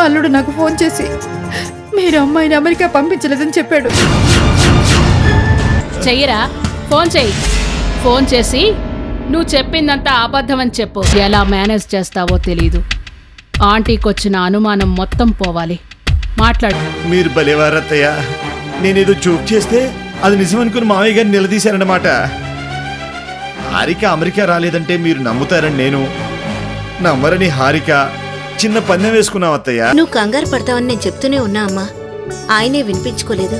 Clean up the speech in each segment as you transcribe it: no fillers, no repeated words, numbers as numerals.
అల్లుడు నాకు ఫోన్ చేసి మీరు అమ్మాయిని అమెరికా పంపించలేదని చెప్పాడు. చెయ్యరా, ఫోన్ చెయ్యి. ఫోన్ చేసి నువ్వు చెప్పిందంతా అబద్ధమని చెప్పు. ఎలా మేనేజ్ చేస్తావో తెలీదు. ఆంటీకి వచ్చిన అనుమానం మొత్తం పోవాలి. మాట్లాడు. మీరు భలేవారత్తయ్య. నేనేదో జోక్ చేస్తే అది నిజమనుకుని మావయ్య గారిని నిలదీశారన్నమాట. హారిక అమెరికా రాలేదంటే మీరు నమ్ముతారని నేను, నమ్మరని హారిక. చిన్న పందెం వేసుకున్నాం అత్తయ్య. నువ్వు కంగారు పడతావని నేను చెప్తూనే ఉన్నా అమ్మా, ఆయనే వినిపించుకోలేదు.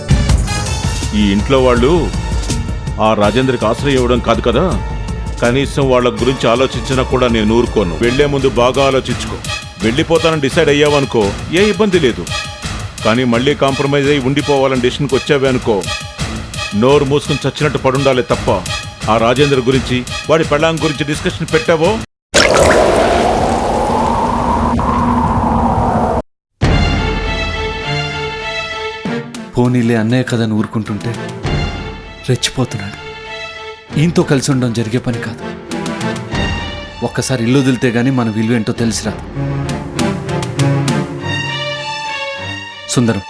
ఈ ఇంట్లో వాళ్ళు ఆ రాజేంద్రకి ఆశ్రయం ఇవ్వడం కాదు కదా, కనీసం వాళ్ళ గురించి ఆలోచించినా కూడా నేను ఊరుకోను. వెళ్లే ముందు బాగా ఆలోచించుకో. వెళ్ళిపోతానని డిసైడ్ అయ్యావనుకో ఏ ఇబ్బంది లేదు. కానీ మళ్ళీ కాంప్రమైజ్ అయ్యి ఉండిపోవాలని డిసిషన్కి వచ్చావే అనుకో, నోరు మూసుకుని చచ్చినట్టు పడుండాలి తప్ప ఆ రాజేంద్ర గురించి వాడి పెళ్ళాం గురించి డిస్కషన్ పెట్టావో పోనీలే అన్నయ్య కదని ఊరుకుంటుంటే రెచ్చిపోతున్నాడు. ఈయనతో కలిసి ఉండడం జరిగే పని కాదు. ఒక్కసారి ఇల్లు వదిలితే గానీ మన విలువ ఏంటో తెలిసిరాదు. సుందరం,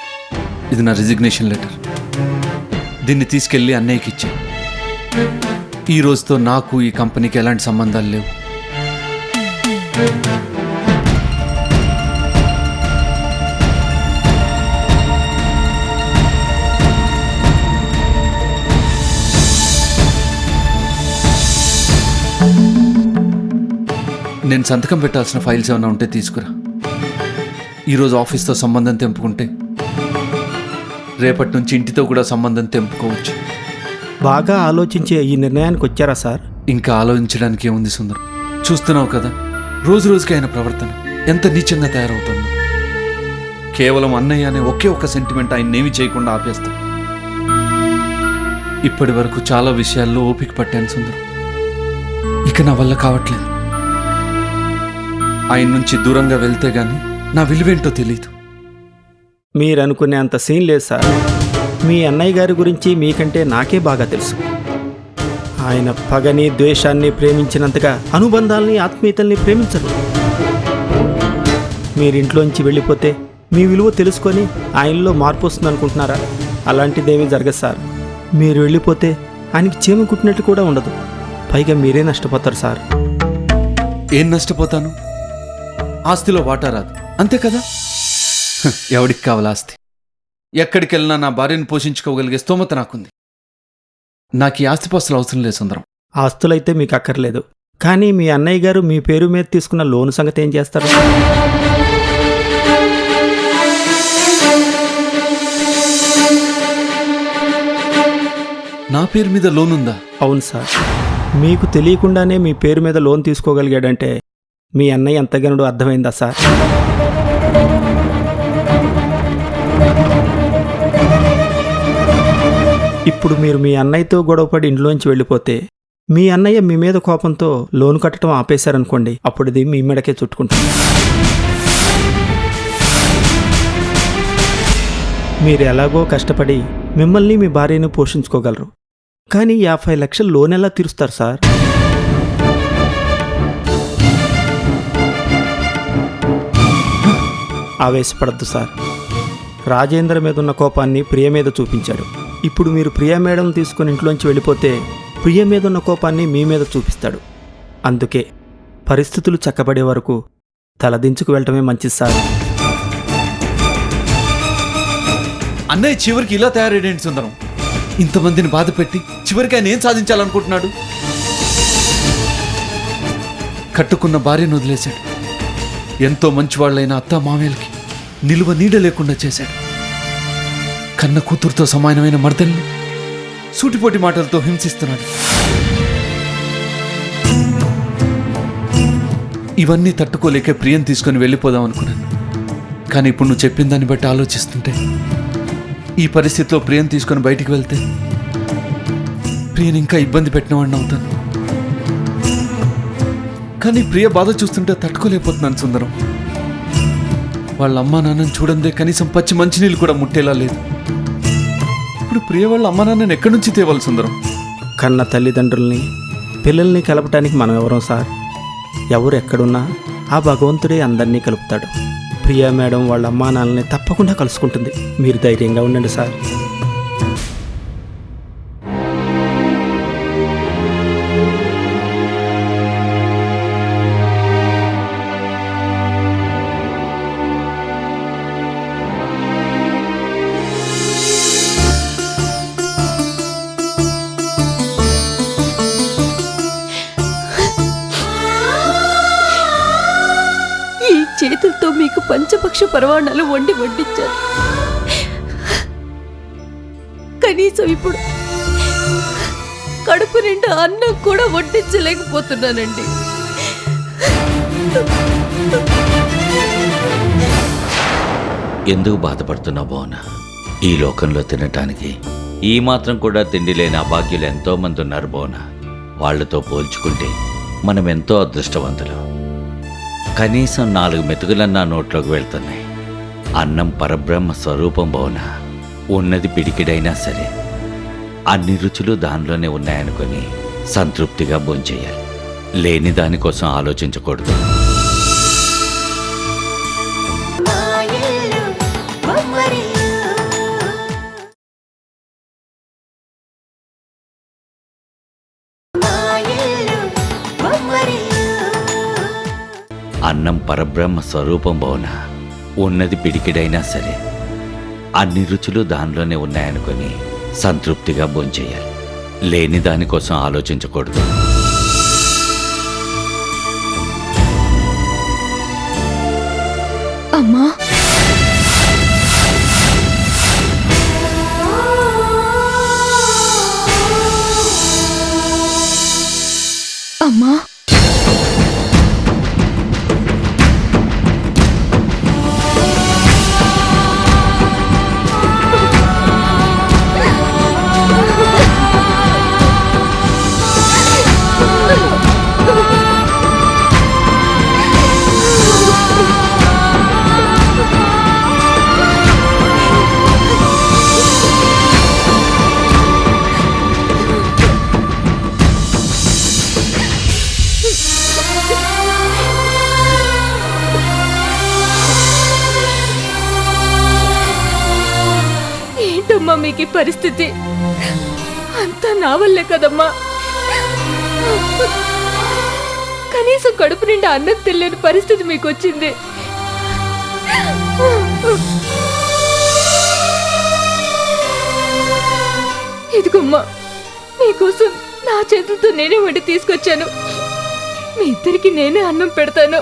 ఇది నా రిజిగ్నేషన్ లెటర్. దీన్ని తీసుకెళ్ళి అన్నయ్యకి ఇచ్చే. ఈ రోజుతో నాకు ఈ కంపెనీకి ఎలాంటి సంబంధాలు లేవు. నేను సంతకం పెట్టాల్సిన ఫైల్స్ ఏమైనా ఉంటే తీసుకురా. ఈరోజు ఆఫీస్తో సంబంధం తెంపుకుంటే రేపటి నుంచి ఇంటితో కూడా సంబంధం తెంపుకోవచ్చు. బాగా ఆలోచించే ఈ నిర్ణయానికి వచ్చారా సార్? ఇంకా ఆలోచించడానికి ఏముంది సుందరం? చూస్తున్నావు కదా రోజు రోజుకి ఆయన ప్రవర్తన ఎంత నీచంగా తయారవుతుందో. కేవలం అన్నయ్య అనే ఒకే ఒక్క సెంటిమెంట్ ఆయన్నేమి చేయకుండా ఆపేస్తాడు. ఇప్పటి వరకు చాలా విషయాల్లో ఓపిక పట్టాను సుందరం. ఇక నా వల్ల కావట్లేదు. ఆయన నుంచి దూరంగా వెళ్తే గానీ నా విలువేంటో తెలీదు. మీరు అనుకునే అంత సీన్ లేదు సార్. మీ అన్నయ్య గారి గురించి మీకంటే నాకే బాగా తెలుసు. ఆయన పగని ద్వేషాన్ని ప్రేమించినంతగా అనుబంధాల్ని ఆత్మీయతల్ని ప్రేమించరు. మీరింట్లోంచి వెళ్ళిపోతే మీ విలువ తెలుసుకొని ఆయనలో మార్పు వస్తుంది అనుకుంటున్నారా? అలాంటిదేమీ జరగదు సార్. మీరు వెళ్ళిపోతే ఆయనకి చీమ కుట్టినట్టు కూడా ఉండదు. పైగా మీరే నష్టపోతారు సార్. ఏం నష్టపోతాను? ఆస్తిలో వాటా రాదు, అంతే కదా. ఎవడికి కావాలి ఆస్తి? ఎక్కడికి వెళ్ళినా నా భార్యను పోషించుకోగలిగే స్తోమత నాకుంది. నాకు ఈ ఆస్తిపాస్తులు అవసరం లేదు సుందరం. ఆస్తులైతే మీకు అక్కర్లేదు. కానీ మీ అన్నయ్య గారు మీ పేరు మీద తీసుకున్న లోను సంగతి ఏం చేస్తారు? నా పేరు మీద లోన్ ఉందా? అవును సార్. మీకు తెలియకుండానే మీ పేరు మీద లోన్ తీసుకోగలిగాడంటే మీ అన్నయ్య ఎంతగానో అర్థమైందా సార్? ఇప్పుడు మీరు మీ అన్నయ్యతో గొడవపడి ఇంట్లోంచి వెళ్ళిపోతే మీ అన్నయ్య మీ మీద కోపంతో లోన్ కట్టడం ఆపేశారనుకోండి, అప్పుడు ఇది మీ మెడకే చుట్టుకుంటుంది. మీరు ఎలాగో కష్టపడి మిమ్మల్ని మీ భార్యను పోషించుకోగలరు. కానీ 50 లక్షలు లోన్ ఎలా తీరుస్తారు సార్? ఆవేశపడద్దు సార్. రాజేంద్ర మీద ఉన్న కోపాన్ని ప్రియ మీద చూపించాడు. ఇప్పుడు మీరు ప్రియా మేడం తీసుకుని ఇంట్లోంచి వెళ్ళిపోతే ప్రియ మీద ఉన్న కోపాన్ని మీ మీద చూపిస్తాడు. అందుకే పరిస్థితులు చక్కబడే వరకు తలదించుకు వెళ్ళటమే మంచిది సార్. అన్నయ్య చివరికి ఇలా తయారయ్యేంటి సుందరం? ఇంతమందిని బాధ పెట్టి చివరికి ఆయన ఏం సాధించాలనుకుంటున్నాడు? కట్టుకున్న భార్యను వదిలేశాడు. ఎంతో మంచివాళ్ళైన అత్త మామయ్యలకి నిలువ నీడ లేకుండా చేశాడు. కన్న కూతురుతో సమానమైన మర్దల్ని సూటిపోటి మాటలతో హింసిస్తున్నాడు. ఇవన్నీ తట్టుకోలేకే ప్రియం తీసుకొని వెళ్ళిపోదాం అనుకున్నాను. కానీ ఇప్పుడు నువ్వు చెప్పిన దాన్ని బట్టి ఆలోచిస్తుంటే ఈ పరిస్థితిలో ప్రియం తీసుకొని బయటికి వెళ్తే ప్రియని ఇంకా ఇబ్బంది పెట్టినవాడిని అవుతాను. కానీ ప్రియ బాధ చూస్తుంటే తట్టుకోలేకపోతున్నాను సుందరం. వాళ్ళ అమ్మా నాన్నని చూడందే కనీసం పచ్చి మంచినీళ్ళు కూడా ముట్టేలా లేదు. ఇప్పుడు ప్రియ వాళ్ళ అమ్మా నాన్నని ఎక్కడి నుంచి తేవాలి సుందరం? కన్న తల్లిదండ్రుల్ని పిల్లల్ని కలపటానికి మనం ఎవరం సార్? ఎవరు ఎక్కడున్నా ఆ భగవంతుడే అందరినీ కలుపుతాడు. ప్రియా మేడం వాళ్ళ అమ్మా నాన్నల్ని తప్పకుండా కలుసుకుంటుంది. మీరు ధైర్యంగా ఉండండి సార్. ఈ చేతులతో మీకు పంచపక్ష పరవాణాలు వడ్డించాను. కనీసం ఇప్పుడు కడుపు నిండా అన్నం కూడా వడ్డించలేకపోతున్నానండి. ఎందుకు బాధపడుతున్నావు భువన? ఈ లోకంలో తినటానికి ఈ మాత్రం కూడా తిండి లేని అభాగ్యులు ఎంతో మంది ఉన్నారు భువన. వాళ్లతో పోల్చుకుంటే మనం ఎంతో అదృష్టవంతులు. కనీసం 4 మెతుకులన్నా నోట్లోకి వెళ్తున్నాయి. అన్నం పరబ్రహ్మ స్వరూపం భువన. ఉన్నది పిడికిడైనా సరే అన్ని రుచులు దానిలోనే ఉన్నాయనుకొని సంతృప్తిగా భోంచేయాలి. లేని దానికోసం ఆలోచించకూడదు. అన్నం పరబ్రహ్మ స్వరూపం భువన. ఉన్నది పిడికిడైనా సరే అన్ని రుచులు దానిలోనే ఉన్నాయనుకొని సంతృప్తిగా భోంచేయాలి. లేని దానికోసం ఆలోచించకూడదు. అమ్మా, అమ్మా, ఏంటమ్మా మీకు ఈ పరిస్థితి? అంతా నా వల్లే కదమ్మా. కనీసం కడుపు నిండా అన్నం తినలేని పరిస్థితి మీకు వచ్చింది. ఇదిగమ్మా, మీకోసం నా చేతులతో నేనే వండి తీసుకొచ్చాను. మీ ఇద్దరికి నేనే అన్నం పెడతాను.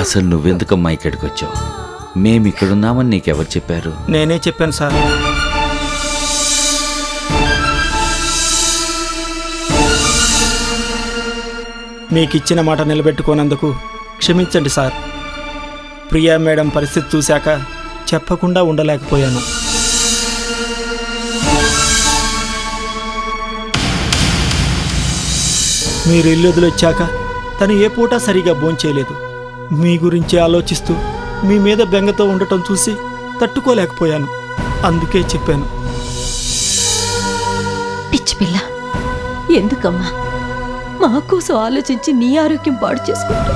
అసలు నువ్వెందుకమ్మా ఇక్కడికి వచ్చావు? మేమిక్కడున్నామని నీకెవరు చెప్పారు? నేనే చెప్పాను సార్. మీకిచ్చిన మాట నిలబెట్టుకోనందుకు క్షమించండి సార్. ప్రియా మేడం పరిస్థితి చూశాక చెప్పకుండా ఉండలేకపోయాను. మీరు ఇల్లు వదిలొచ్చాక తను ఏ పూట సరిగా భోంచేయలేదు. మీ గురించి ఆలోచిస్తూ మీ మీద బెంగతో ఉండటం చూసి తట్టుకోలేకపోయాను. అందుకే చెప్పాను. పిచ్చి పిల్ల, ఎందుకమ్మా మా కోసం ఆలోచించి నీ ఆరోగ్యం పాడు చేసుకుంటా?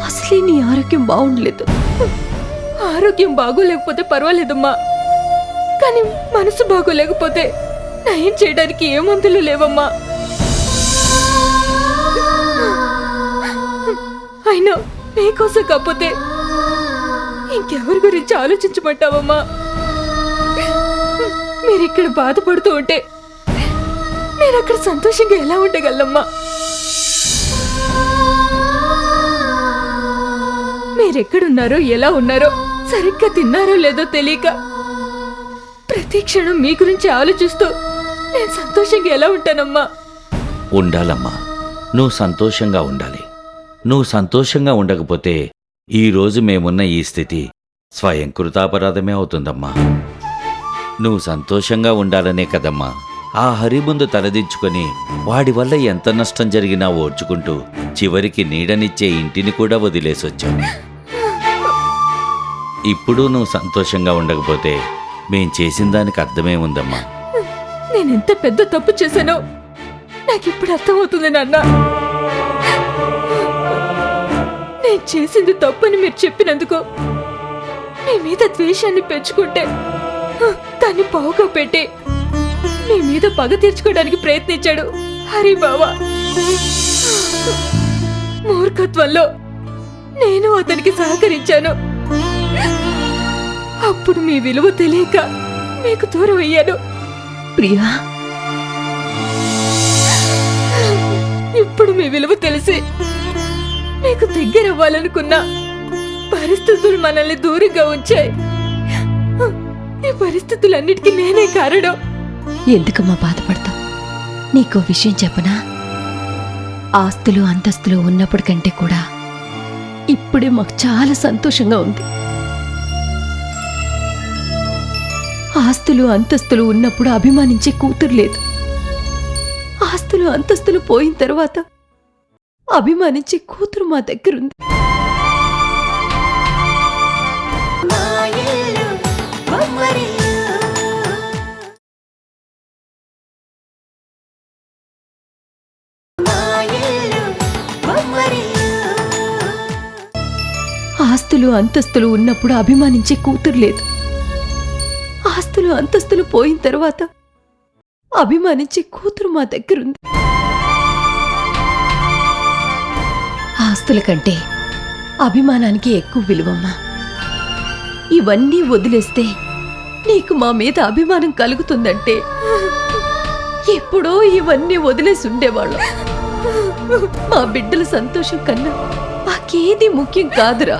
అసలే నీ ఆరోగ్యం బాగుండలేదు. ఆరోగ్యం బాగోలేకపోతే పర్వాలేదమ్మా, కానీ మనసు బాగోలేకపోతే నయం చేయడానికి ఏ మందులు లేవమ్మా. అయినా నీకోసం కాకపోతే ఇంకెవరి గురించి ఆలోచించమంటావమ్మా? మీరిక్కడ బాధపడుతూ ఉంటే నేను అక్కడ సంతోషంగా ఎలా ఉండగలమ్మా? మీరెక్కడున్నారో ఎలా ఉన్నారో, సరిగ్గా తిన్నారో లేదో తెలియక ప్రతి క్షణం మీ గురించి ఆలోచిస్తూ నేను సంతోషంగా ఎలా ఉంటానమ్మా? ఉండాలమ్మా, నువ్వు సంతోషంగా ఉండాలి. నువ్వు సంతోషంగా ఉండకపోతే ఈరోజు మేమున్న ఈ స్థితి స్వయం కృతాపరాధమే అవుతుందమ్మా. నువ్వు సంతోషంగా ఉండాలనే కదమ్మా ఆ హరి ముందు తలదించుకొని వాడి వల్ల ఎంత నష్టం జరిగినా ఓర్చుకుంటూ చివరికి నీడనిచ్చే ఇంటిని కూడా వదిలేసొచ్చావు. ఇప్పుడు నువ్వు సంతోషంగా ఉండకపోతే మేం చేసిన దానికి అర్థమే ఉందమ్మా. నేనెంత పెద్ద తప్పు చేశానో నాకిప్పుడు అర్థమవుతుంది నాన్న. నేను చేసింది తప్పని మీరు చెప్పినందుకు మీ మీద ద్వేషాన్ని పెంచుకుంటే దాన్ని పావుగా పెట్టి మీ మీద పగ తీర్చుకోవడానికి ప్రయత్నించాడు హరి బావ. మూర్ఖత్వంలో నేను అతనికి సహకరించాను. అప్పుడు మీ విలువ తెలియక మీకు దూరం అయ్యాను. ప్రియా, ఇప్పుడు మీ విలువ తెలిసి మీకు దగ్గర అవ్వాలనుకున్నా పరిస్థితులు మనల్ని దూరంగా ఉంచాయి. ఈ పరిస్థితులన్నిటికీ నేనే కారణం. ఎందుకమ్మా బాధపడతావు? నీకో విషయం చెప్పనా? ఆస్తులు అంతస్తులు ఉన్నప్పటికంటే కూడా ఇప్పుడే మాకు చాలా సంతోషంగా ఉంది. ఆస్తులు అంతస్తులు ఉన్నప్పుడు అభిమానించే కూతురు లేదు. ఆస్తులు అంతస్తులు పోయిన తర్వాత అభిమానించే కూతురు మా దగ్గరుంది. ఆస్తులు అంతస్తులు ఉన్నప్పుడు అభిమానించే కూతురు లేదు. ఆస్తులు అంతస్తులు పోయిన తర్వాత అభిమానించే కూతురు మా దగ్గరుంది. ఆస్తుల కంటే అభిమానానికి ఎక్కువ విలువమ్మా. ఇవన్నీ వదిలేస్తే నీకు మా మీద అభిమానం కలుగుతుందంటే ఎప్పుడో ఇవన్నీ వదిలేసి ఉండేవాళ్ళం. మా బిడ్డల సంతోషం కన్నా మాకేది ముఖ్యం కాదురా.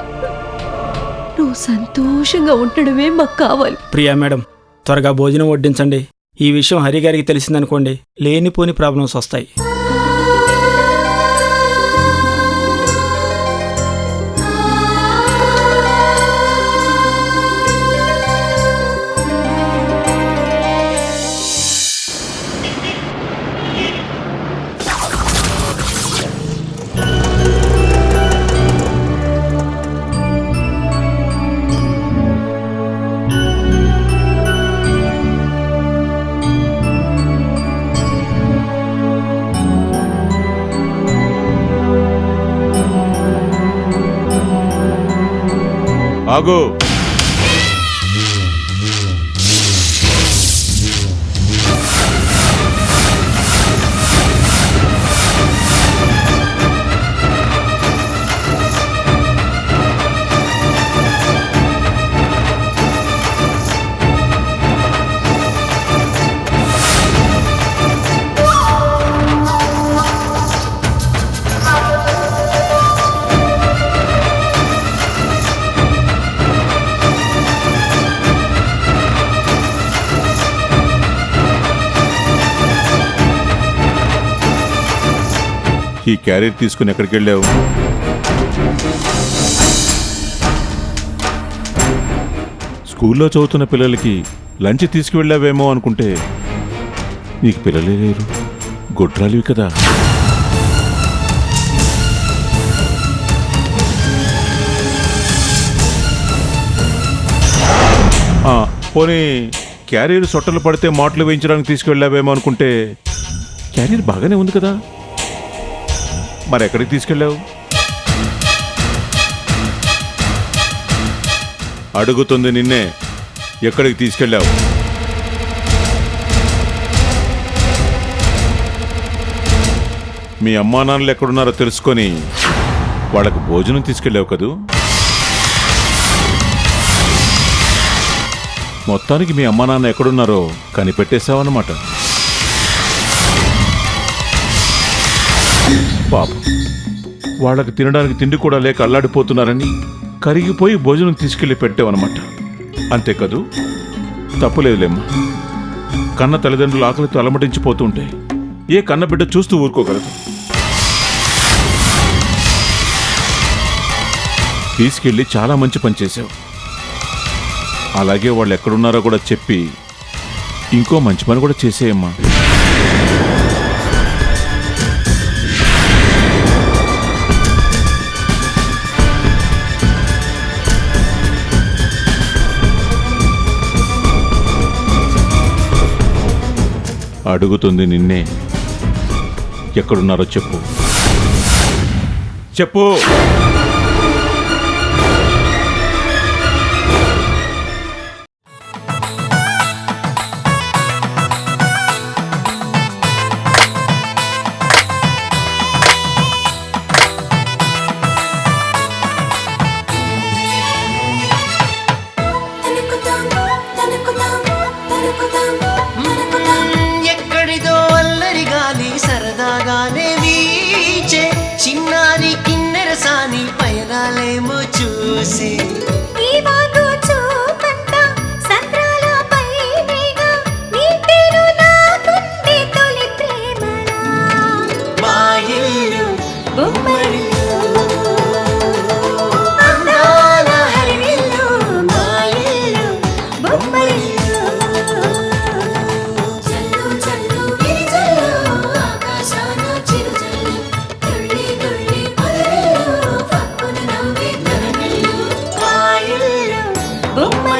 నువ్వు సంతోషంగా ఉండడమే మాకు కావాలి. ప్రియా మేడం, త్వరగా భోజనం వడ్డించండి. ఈ విషయం హరిగారికి తెలిసిందనుకోండి, లేనిపోని ప్రాబ్లమ్స్ వస్తాయి. ఆగు. ఈ క్యారియర్ తీసుకుని ఎక్కడికి వెళ్ళావు? స్కూల్లో చదువుతున్న పిల్లలకి లంచ్ తీసుకువెళ్ళావేమో అనుకుంటే నీకు పిల్లలే లేరు, గొడ్రాలివి కదా. పోనీ క్యారియర్ సొట్టలు పడితే మాటలు వేయించడానికి తీసుకువెళ్ళావేమో అనుకుంటే క్యారియర్ బాగానే ఉంది కదా, మరి ఎక్కడికి తీసుకెళ్ళావు? అడుగుతుంది నిన్నే, ఎక్కడికి తీసుకెళ్ళావు? మీ అమ్మా నాన్నలు ఎక్కడున్నారో తెలుసుకొని వాళ్ళకు భోజనం తీసుకెళ్ళావు కదూ. మొత్తానికి మీ అమ్మా నాన్న ఎక్కడున్నారో కనిపెట్టేశావన్నమాట. పాపం, వాళ్ళకి తినడానికి తిండి కూడా లేక అల్లాడిపోతున్నారని కరిగిపోయి భోజనం తీసుకెళ్లి పెట్టావన్నమాట. అంతే కదూ? తప్పులేదులేమ్మా. కన్న తల్లిదండ్రులు ఆకలితో అలమటించిపోతుంటే ఏ కన్న బిడ్డ చూస్తూ ఊరుకోగలదు? తీసుకెళ్ళి చాలా మంచి పని చేశావు. అలాగే వాళ్ళు ఎక్కడున్నారో కూడా చెప్పి ఇంకో మంచి పని కూడా చేసేయమ్మా. అడుగుతుంది నిన్నే. ఎక్కడున్నారో చెప్పు. చెప్పు. ఎక్కడిదో అల్లరి గాలి సరదాగానే వీచే చిన్నారి కిన్నెర సాని పయనాలేమో చూసి మా ఇల్లు బొమ్మరిల్లు, అందాల హరివిల్లు, మా ఇల్లు బొమ్మరిల్లు. మా ఇల్లు బొమ్మరిల్లు.